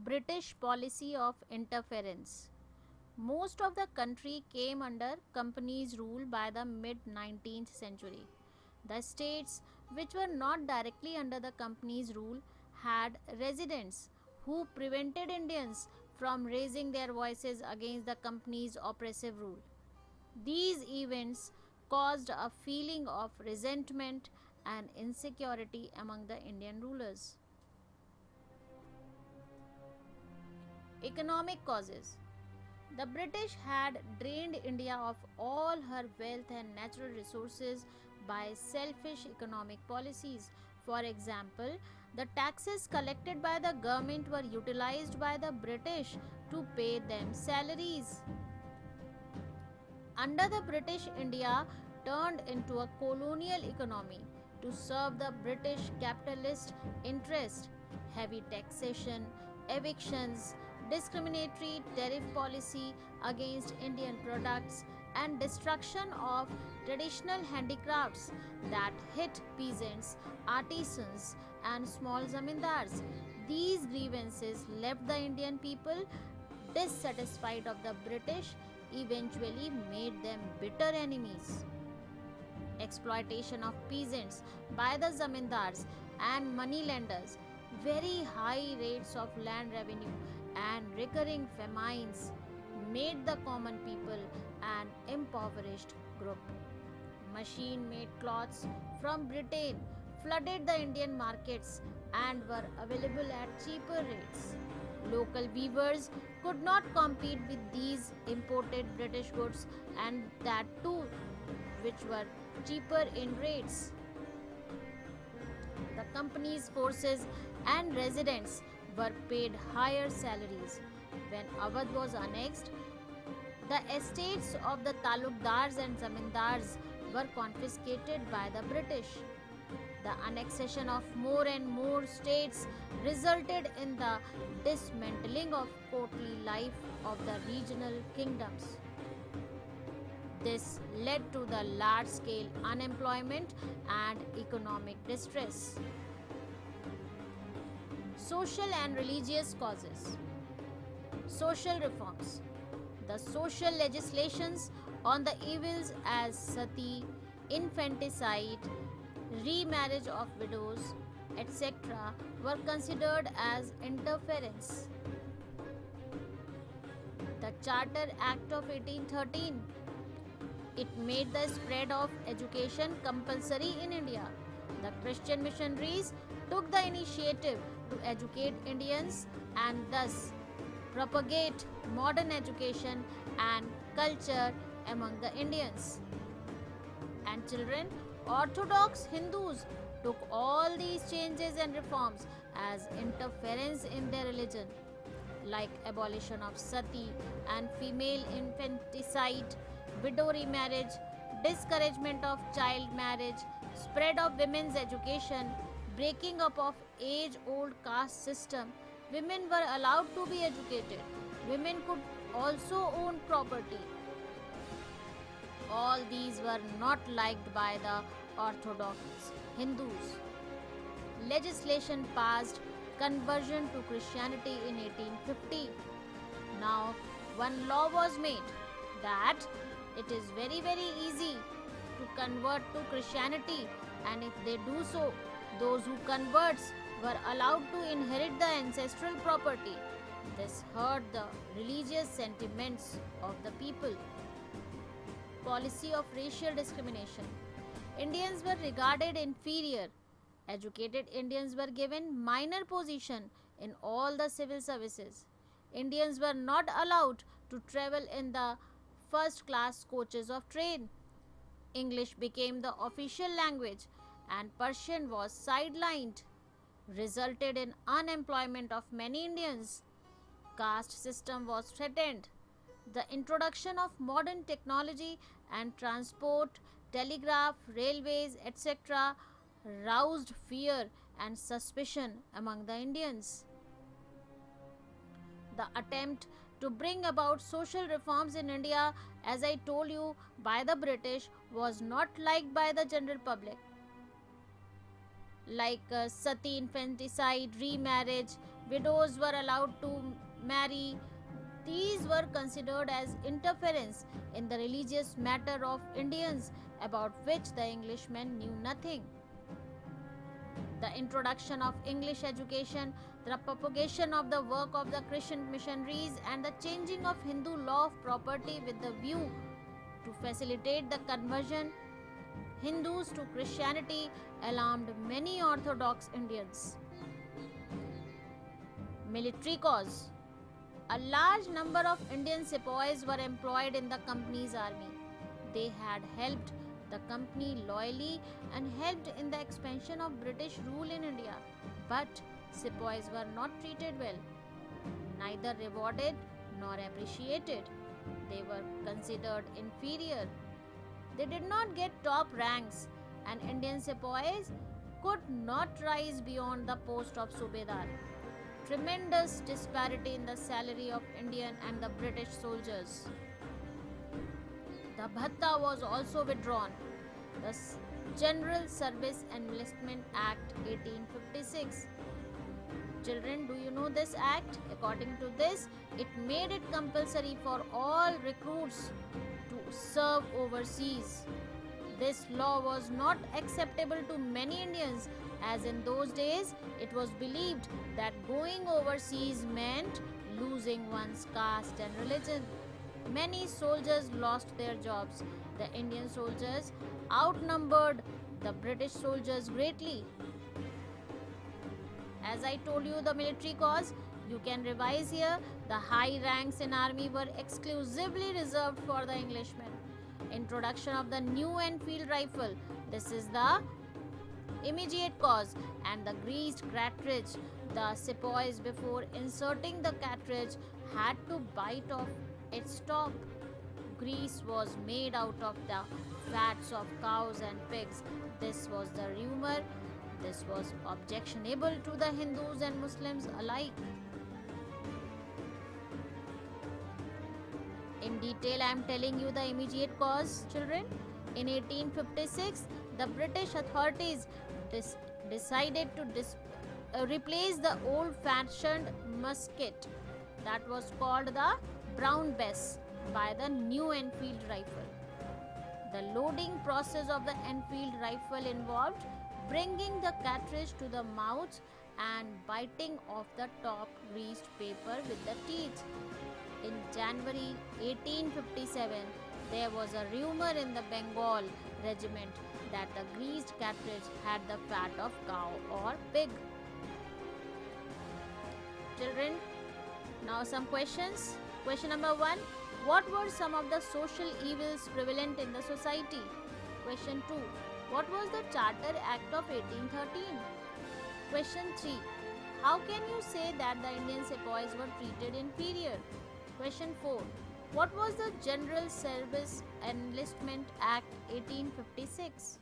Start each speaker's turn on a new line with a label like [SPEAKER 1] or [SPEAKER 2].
[SPEAKER 1] British policy of interference. Most of the country came under company's rule by the mid 19th century. The states which were not directly under the company's rule had residents who prevented Indians from raising their voices against the company's oppressive rule. These events caused a feeling of resentment and insecurity among the Indian rulers. Economic causes. The British had drained India of all her wealth and natural resources by selfish economic policies. For example, the taxes collected by the government were utilized by the British to pay them salaries. Under the British, India turned into a colonial economy to serve the British capitalist interest. Heavy taxation, evictions, discriminatory tariff policy against Indian products, and destruction of traditional handicrafts that hit peasants, artisans, and small zamindars. These grievances left the Indian people dissatisfied of the British, eventually made them bitter enemies. Exploitation of peasants by the zamindars and moneylenders, very high rates of land revenue, and recurring famines made the common people an impoverished group. Machine made cloths from Britain flooded the Indian markets and were available at cheaper rates. Local weavers could not compete with these imported British goods, and that too, which were cheaper in rates. The company's forces and residents were paid higher salaries. When Awadh was annexed, the estates of the talukdars and zamindars were confiscated by the British. The annexation of more and more states resulted in the dismantling of courtly life of the regional kingdoms. This led to the large scale unemployment and economic distress. Social and religious causes. Social reforms. The social legislations on the evils as sati, infanticide, remarriage of widows, etc., were considered as interference. The Charter Act of 1813. It made the spread of education compulsory in India. The Christian missionaries took the initiative to educate Indians and thus propagate modern education and culture among the Indians. And children, Orthodox Hindus took all these changes and reforms as interference in their religion, like abolition of sati and female infanticide, widow remarriage, discouragement of child marriage, spread of women's education, breaking up of age-old caste system. Women were allowed to be educated. Women could also own property. All these were not liked by the Orthodox Hindus. Legislation passed conversion to Christianity in 1850. Now, one law was made that it is very easy to convert to Christianity, and if they do so, those who converts were allowed to inherit the ancestral property. This hurt the religious sentiments of the people. Policy of racial discrimination. Indians were regarded inferior. Educated Indians were given minor position in all the civil services. Indians were not allowed to travel in the first class coaches of train. English became the official language and Persian was sidelined, resulted in unemployment of many Indians. Caste system was threatened. The introduction of modern technology and transport, telegraph, railways, etc. roused fear and suspicion among the Indians. The attempt to bring about social reforms in India, as I told you, by the British was not liked by the general public. Like sati, infanticide, remarriage, Widows were allowed to marry. These were considered as interference in the religious matter of Indians, about which the Englishmen knew nothing. The introduction of English education, the propagation of the work of the Christian missionaries, and the changing of Hindu law of property with the view to facilitate the conversion Hindus to Christianity alarmed many Orthodox Indians. Military cause. A large number of Indian sepoys were employed in the company's army. They had helped the company loyally and helped in the expansion of British rule in India. But sepoys were not treated well, neither rewarded nor appreciated. They were considered inferior. They did not get top ranks, and Indian sepoys could not rise beyond the post of Subedar. Tremendous disparity in the salary of Indian and the British soldiers. The bhatta was also withdrawn. The General Service Enlistment Act 1856. Children, do you know this act? According to this, it made it compulsory for all recruits to serve overseas. This law was not acceptable to many Indians, as in those days it was believed that going overseas meant losing one's caste and religion. Many soldiers lost their jobs. The Indian soldiers outnumbered the British soldiers greatly. As I told you, the military cause, you can revise here. The high ranks in army were exclusively reserved for the Englishmen. Introduction of the new Enfield rifle. This is the immediate cause. And the greased cartridge. The sepoys, before inserting the cartridge, had to bite off its top. Grease was made out of the fats of cows and pigs. This was the rumor. This was objectionable to the Hindus and Muslims alike. In detail, I am telling you the immediate cause, children. In 1856, the British authorities decided to replace the old-fashioned musket that was called the Brown Bess by the new Enfield rifle. The loading process of the Enfield rifle involved bringing the cartridge to the mouth and biting off the top greased paper with the teeth. In January 1857, there was a rumor in the Bengal regiment that the greased cartridge had the fat of cow or pig. Children, now some questions. Question number 1. What were some of the social evils prevalent in the society? Question 2. What was the Charter Act of 1813? Question 3. How can you say that the Indian sepoys were treated inferior? Question 4. What was the General Service Enlistment Act 1856?